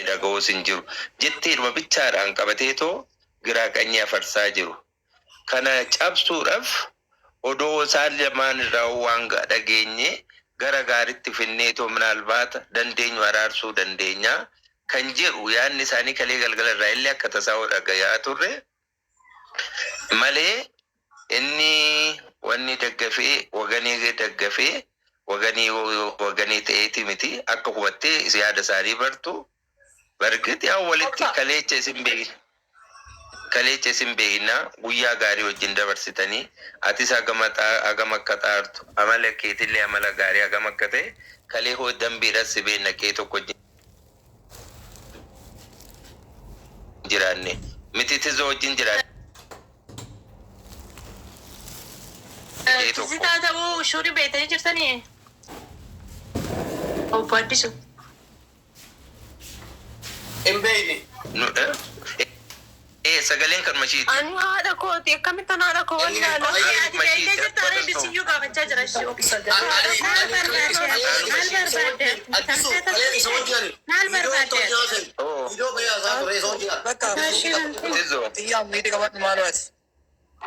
dhaga'uu sin jiru jetteedhuma bichaadhaan qabateetoo giraa qanyee afarsaa jiru. Kana cabsuudhaaf odoo isaan lamaan irraa waan dhageenye gara gaariitti finneetoo minaalbaata dandeenyu araarsuu dandeenya kan jedhu yaadni isaanii kalee galgala irraa illee akka tasaa dhagayaa turre malee inni wanni daggafee waganii ta'eeti miti akka hubattee yaada isaanii bartu bargit yaa walitti kaleecha isin beekna guyyaa gaarii wajjin dabarsitanii atis agam akka xaartu amala keetillee amala gaarii agam akka ta'e kalee hoo dambiidhas si beekna kee tokko jiraanne miti tizoo wajjin jiraanne. Sita ta'uu shuuri beektanii jirtanii? Obbo Addisu. Hin beekne. Sagaleen kan mashiiti. Anu haadha kooti akkamitti haadha koo wallaalu. Ati beektee jirtu ani bisiyyuu gaafachaa jira shuu. Maal barbaadde?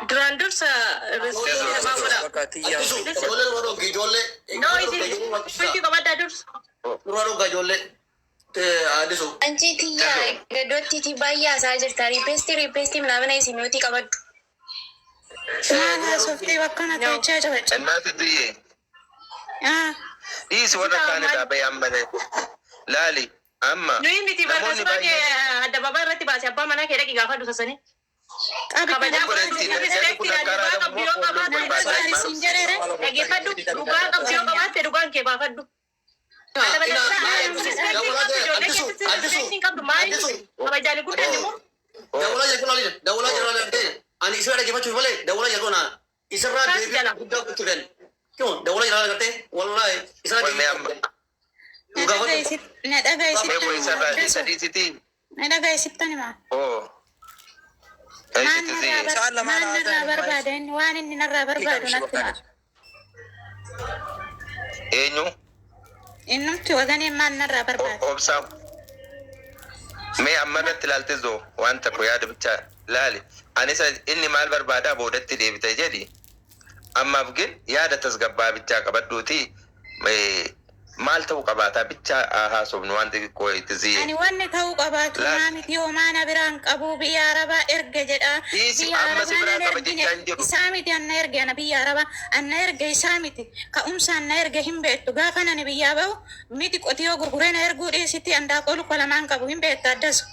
Duraan dursa Anci tiya gadotti ti bayya sa jirta ripesti mnamana isimoti kabaddu. Mana softi wakkana techa jabacha. Annati diye. Isi wada kana da bayan bane. Lali amma. Nui miti barkas bage ada baba rati basi abba mana kira ki gafa dusa sani. Kabaja ko respect da duga ka biyo ka ba da sinjere lagi fadu duga ka biyo ka ba te duga ke ba fadu. Innumti wagani man narraa barbaada. Obsaa. Mee ammarratti ilaaltes doo waan tokko yaada bichaa laali. Anis inni maal barbaadaa boodatti deebite jedhi. Ammaaf gin yaada tasgabbaa bichaa qabadduuti maal ta'uu qabaataa bichaa haasofnu waan xixiqqoo itti ziyee. Ani wanni ta'uu qabaatu maamiti yoo maana biraan qabu biyya arabaa erga jedha. Biyya arabaa isaa miti anna erge ana biyya arabaa anna erge isaa miti ka'umsa anna erge hin beektu gaafa nani biyyaa bahu miti qotiyoo gurguree na erguu dhiisitti andaa qolu kolamaan qabu hin beektu addasu.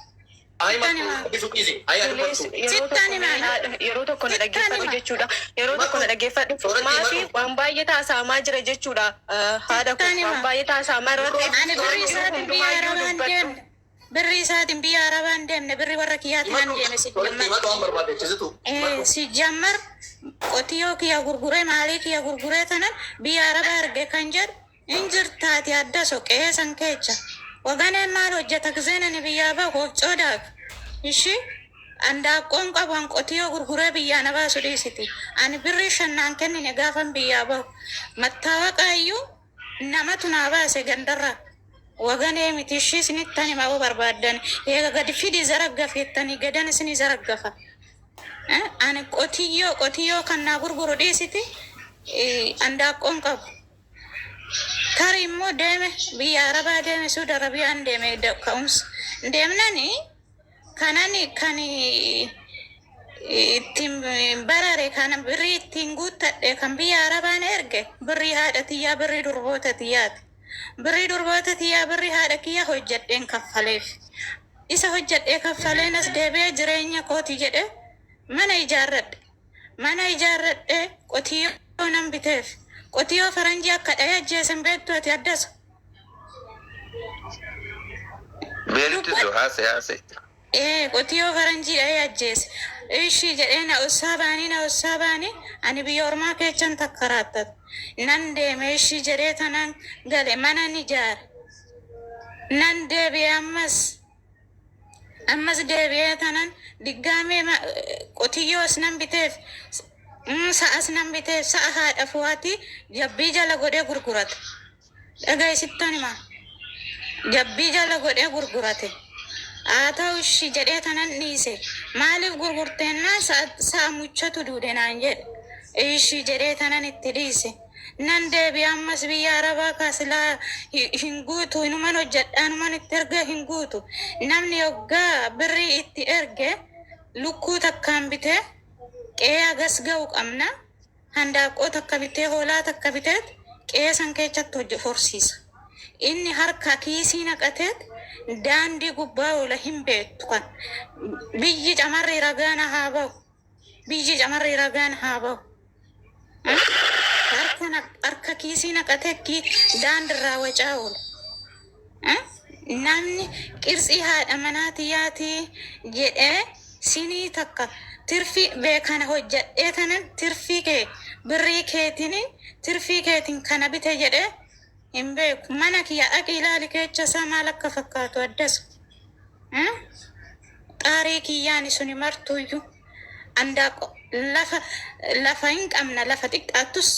Yeroo tokko na dhaggeeffadhu jechuudha. Yeroo tokko na dhaggeeffadhu. Maafi waan baay'ee taasifamaa jira jechuudha. Haadha kun waan baay'ee taasifamaa irratti. Ani birri isaatiin biyya arabaan deemne birri warra kiyyaatiin deeme si jammar qotiyoo kiyya gurguree maalii kiyya gurguree tanan biyya arabaa erge kan jedhu hin jirtaati adda soqee san keecha. Waganeen maal hojjeta giseenani biyyaa bahu coodaaf ishi andaaqoon qabu an qotiyoo gurguree biyyaa na baasu dhiisiti. Ani birri shannaan kennine gaafan biyyaa bahu mattaawaqaayyuu namatu naa baase gandarraa. Waganee miti ishii isinittani maa barbaadan eega gadi fidi zaraggafettanii gadan isini zaraggafa. Ani qotiyoo kan naa gurguru dhiisiti andaaqoon qabu. Tari immoo deeme biyya arabaa deeme Saudi Arabiyaan deeme ka'umsa deemnani kanani kan ittiin barare kana birrii ittiin guuttadhe kan biyya arabaan erge birrii haadha tiyyaa birrii durboota tiyyaati. Birrii durboota tiyyaa birrii haadha kiyya hojjedheen kaffaleef. Isa hojjedhee kaffaleen as deebi'ee jireenya kooti jedhe mana ijaarradhe qotiyoo nan biteef. Qotiyoo faranjii akka dhahee ajjeesan beektu ati addasu. Beelti doo haase. Qotiyoo faranjii dhahee ajjeese. Ishii jedhee na ossaa baanii ani biyya ormaa keechan takka raattatu. Nan deeme ishii jedhee tanan gale mana ni ijaare. Nan deebi'ee ammas deebi'ee tanan diggaamee qotiyyoos nan biteef. Sa'as nan biteef sa'a haadha fu'aati jabbii jala godhee gurgurate. Dhagaa isittan himaa. Jabbii jala godhee gurgurate. አታውሽ ጀዴታናን ኒሴ ማሊፍ ጉርጉርቴና ሳሙቸቱ ዱደናን ጀድ እሺ ጀዴታናን እትዲሴ ነንደ ቢያመስ ብያ አረባ ካስላ ሂንጉቱ ኢኑመን ሆጀዳኑመን እትርገ ሂንጉቱ ነምኒ ወጋ ብሪ እት ኤርገ ሉኩ ተካምቢቴ ቄያ ገስገው ቀምና handaaqoo takka bitee hoolaa takka biteet qeesan keessatti hojii horsiisa. Inni harka kiisii naqateet daandii gubbaa oola hin beektu kan biyyi camarri ragaan haa bahu. Biyyi camarri ragaan haa bahu. Harka kiisii naqatee daandirraa wacaa oola. Namni qirsii haadha manaatii yaatii jedhee sinii takka tirfi beekana hojjadhee tanan tirfi kee birrii keetiin tirfi keetiin kana bite jedhee hin beeku. Mana kiyya dhaqi ilaali keecha isaa maal akka fakkaatu addas. Xaarii kiyyaani suni martuuyyuu andaaqo lafa hin qabna lafa xiqqaattus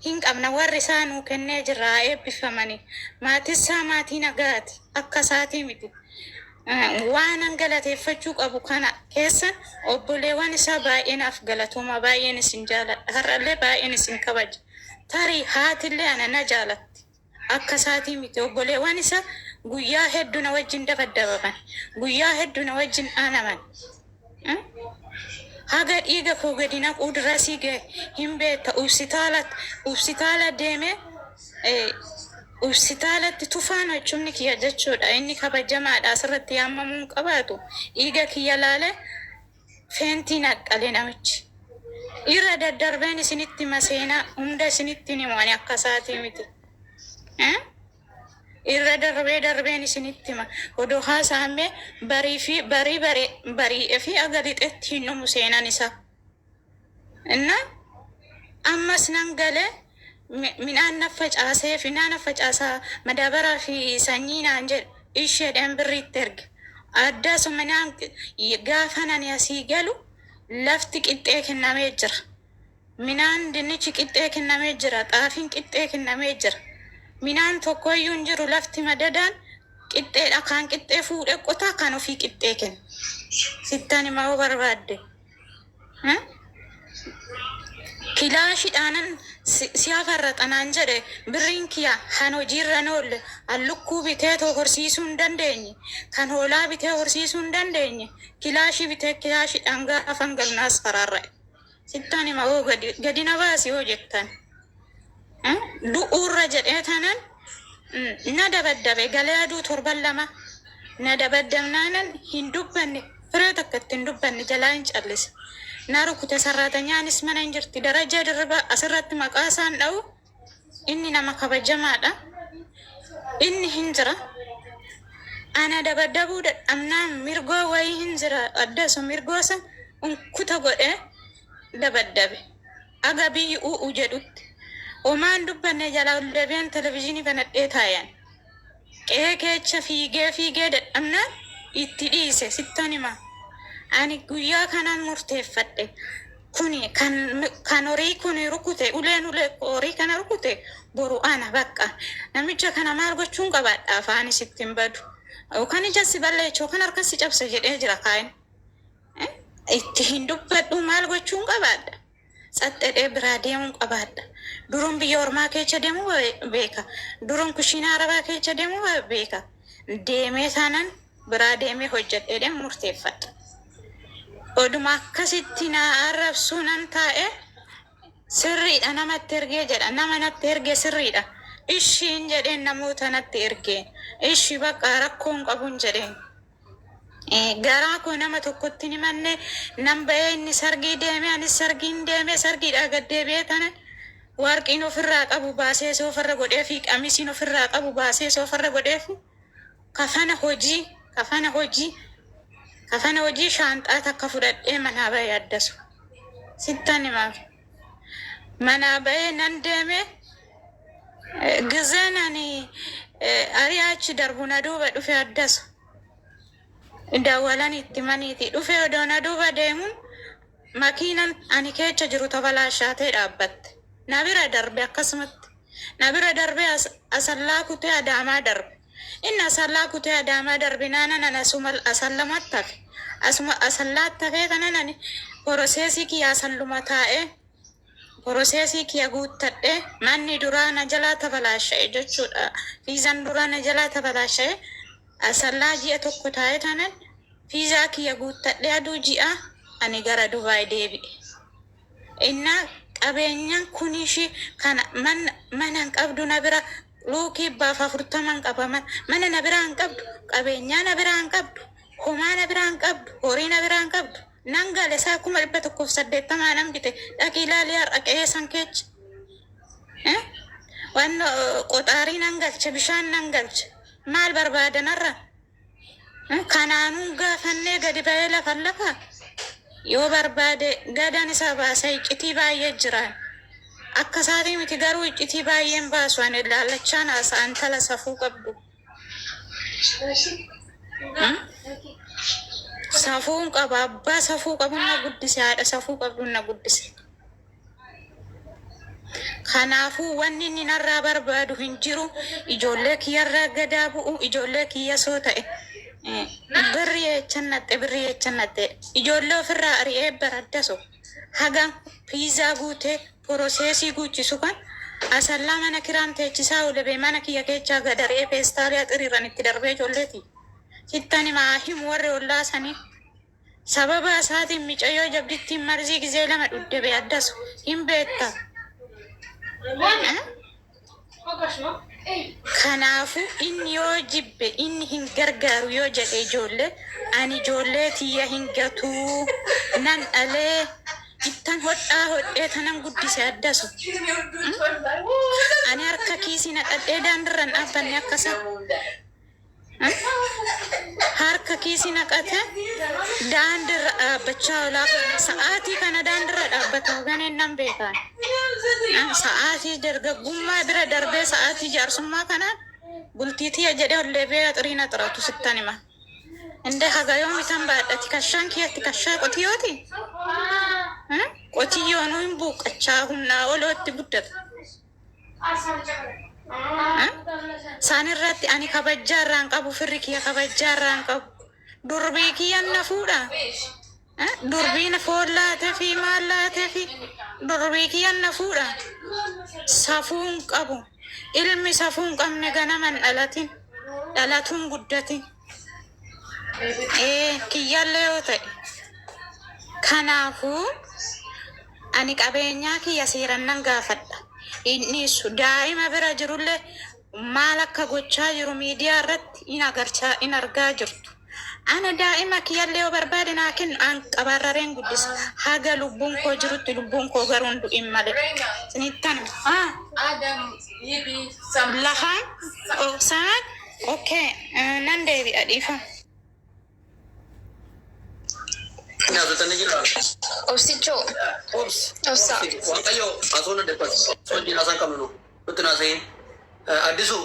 hin qabna warri isaanuu kennee jirraa eebbifamanii maatissaa maatii nagaati akka isaatii miti. Waan angalateeffachuu qabu kana keessa obboleewwan isaa baay'eenaaf galatuma baay'een isin jaaladha. Har'allee baay'een isin kabaja. Tarii haatillee ana na jaalatti. Akka isaatii miti obboleewwan isaa guyyaa hedduu na wajjin dabaddabaman. Guyyaa hedduu na wajjin aanaman. Haga dhiiga koo gadi naquu dirasii ga'e hin beekta ubsitaala deemee ubsitaalatti tufaan hojjumni kiyya jechuudha. Inni kabajamaadha asirratti yaamamuun qabaatu dhiiga kiyya laale feentii naqqale namichi. Irra daddarbeen isinitti maseenaa hunda isinitti himani akka isaatii miti. Irra darbeen isinitti hima odoo haasaamee barii fi agalixetti hin dhumu seenan isaa. Inna ammas nan galee midhaan na facaasee fi naan facaasaa madaabaraa fi sanyii naan jedhe isheedhaan birriitti erge. Addasuma naan gaafa nani asii galu lafti qixxee kennamee jira. Midhaan dinnichi qixxee kennamee jira. Xaafiin qixxee kennamee jira. Midhaan tokkoyyuu hin jiru lafti madadaan qixxeedha. Kan qixxee fuudhee qotaa kan ofii qixxee kenna. Sittan himaa barbaadde. Kilaashiidhaanan siyaafarraxanaan jedhe birriin kiyya kan hojiirra noolle allukkuu bitee horsiisuu hin dandeenye kan hoolaa bitee horsiisuu hin dandeenye kilaashii bitee kilaashiidhaan gaafan galnaas faraarra'e. Sittaan hima oo gadi na baasi yoo jettan du'uurra jedhee tanan na dabaddabe galee aduu 7 na dabaddabnaanan hin dubbanne firee takka itti hin dubbanne jalaa hin callise. Na rukute sarratanyaanis mana hin jirti darajaa dirriba asirratti maqaa isaan dha'u inni nama kabajamaadha. Inni hin jira. Ana dabaddabuu dadhabnaan mirgoo wayii hin jira addasu mirgoo san unkuta godhee dabaddabe. Aga biyyi u'u jedhutti. Omaan dubbanne jalaa deebi'an televizyiinii banadhee taayan. Qe'ee keecha fiigee dadhabnaan itti dhiise sittan himaa. Ani guyyaa kanan murteeffadhe kuni kan horii kuni rukute uleen horii kana rukute boru ana bakka namicha kana maal gochuun qabaadha afaan sitti hin badu yookaan ija si balleechoo kan harka si cabse jedhee jira kaayin itti hin dubbadhu maal gochuun qabaadha saxxedhee biraa deemuun qabaadha. Duruun biyya ormaa keessa deemuu beeka. Duruun kushiina arabaa keessa deemuu beeka. Deemee tanan biraa deemee hojjedhee murteeffadha. Oduma akkasitti na arrabsuu nan taa'e sirriidha namatti ergee jedha. Nama natti ergee sirriidha. Ishiin jedheen namoota natti ergee. Ishii bakka rakkoon qabuun jedheen. Garaa koo nama tokkotti ni manne nan ba'ee inni sargii deeme anis sargiin deeme sargiidha gad deebi'ee tanan warqiin ofirraa qabu baasee soofarra godhee fi qamisiin ofirraa qabu baasee soofarra godhee fi kafana hojii shaanxaa takka fudhadhee manaa ba'ee addasu. Sittan himaaf. Manaa ba'ee nan deeme gizeen ani ari'aachi darbu na duuba dhufe addasu. Dawalan itti maniiti dhufe odoo na duuba deemuun makiinan ani keessa jiru tobalaashaatee dhaabbatte. Na bira darbe akkasumatti. Na bira darbe asallaa kutee adaamaa darbe. inna sallaa kutee adaamaa darbinaana nan asuma asallaat tafee tananani poroseesii kiyyaa salluma taa'ee poroseesii kiyya guuttadhee manni duraa na jalaa tabalaasha'e jechuudha. Fiizaan duraa na jalaa tabalaasha'e asallaa ji'a tokko taa'ee tanan fiizaa kiyya guuttadhee aduu ji'a ani gara Dubaay deebi'e. Inna qabeenyaan kunishi kana mana hin qabdu na bira luukii baaf 40 qabaman mana na bira hin qabdu qabeenyaa na bira hin qabdu homaa na bira hin qabdu horii na bira hin qabdu nangale saa 180 nam bite dhaqilaalee har'a qe'ee san keecha waan qoxaarii nangalche bishaan nangalche maal barbaadanarra kanaanuu gaafannee gadi ba'ee lafa yoo barbaade gadaan isaa baasee iccitii baay'ee jiraan akka isaatii miti garuu iccitii baay'een baasu ani laalachaan haasa'an tala safuu qabdu. Safuun qaba abbaa safuu qabu na guddise haadha safuu qabdu na guddise. Kanaafuu wanni inni narraa barbaadu hin jiru ijoollee kiyyarraa gadaa bu'u ijoollee kiyya soo ta'e. Birrii echannate ijoollee ofirraa ari'ee baraddaso hagan piizaa guutee poroseesii guuchisu kan asallaa mana kiraan teechisaa ulebee mana kiyya keechaa gadaree peestaaliyaa xiriiran itti darbee ijoolleeti. Sittani maahim warri ollaasanii sababa isaatiin micayyoo jabdittiin marzii gizee lama dhuddebe addasu hin beekta. Kanaafu inni yoo jibbe inni hin gargaaru yoo jedhe ijoollee ani ijoollee tiyya hin gatuu nan dhalee ittan hodhee tanan guddise addasu. Ani harka kiisii naqadhee daandirran dhaabbanne akkasa. Harka kiisii naqate daandirra dhaabbachaa olaa sa'aatii kana daandirra dhaabbata ganeen nan beekan. Sa'aatii dargaggummaa bira darbee sa'aatii jaarsummaa kanaan bultiitii jedhee ollee bee xiriina xiratu sittan hima. Inde hagayoo mitan baadhati kashaan kiyyatti kashaa qotiyooti. Qotiyyoonuu hin buuqachaa humnaa olootti guddata. Saan irratti ani kabajjaa irraan qabu firri kiyya kabajjaa irraan qabu. Durbii kiyyan na fuudha. Durbiin foon laatee fi maal laatee fi durbii kiyyan na fuudha. Safuun qabu. Ilmi safuun qabne ganaman dhalatin. Dhalatuun guddatin. Kiyyallee yoo ta'e. Kanaafuu ani qabeenyaa kiyya seeran nan gaafadha. Inni daa'ima bira jirullee maal akka gochaa jiru miidiyaa irratti in argaa jirtu. Ana daa'ima kiyyallee yoo barbaade naa kennu an qabarrareen guddisa. Haga lubbuun koo jirutti lubbuun koo garuu hin du'in malee. Sinittan lafaan saan okay nan deebi'a dhiifa. Obsicho. Obsa. Waaqayyo asoo na deepas. Soojii asaan qabnu nu. Nutti naasee. Addisu.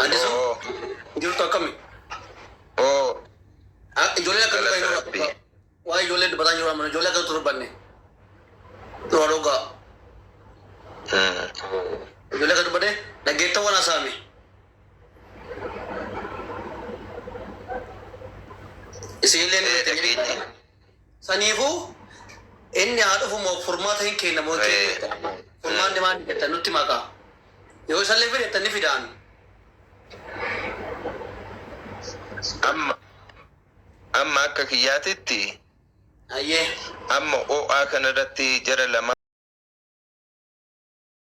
Addisu. Jirtu akkami? Ijoollee akkami baay'ee waa ijoollee dubbataa jiru amma ijoollee akkami turbanne. Dura dhogaa. Ijoollee akkami dubbanne dhaggeeffawwan haasa'ame. Isiilleen saniifuu inni haa dhufu moo furmaata hin kenna moo furmaanni maal jettan nutti maqaa yoo isallee fidettan ni fidaan. Amma akka kiyyaatitti ayyee amma OA kanarratti jara lama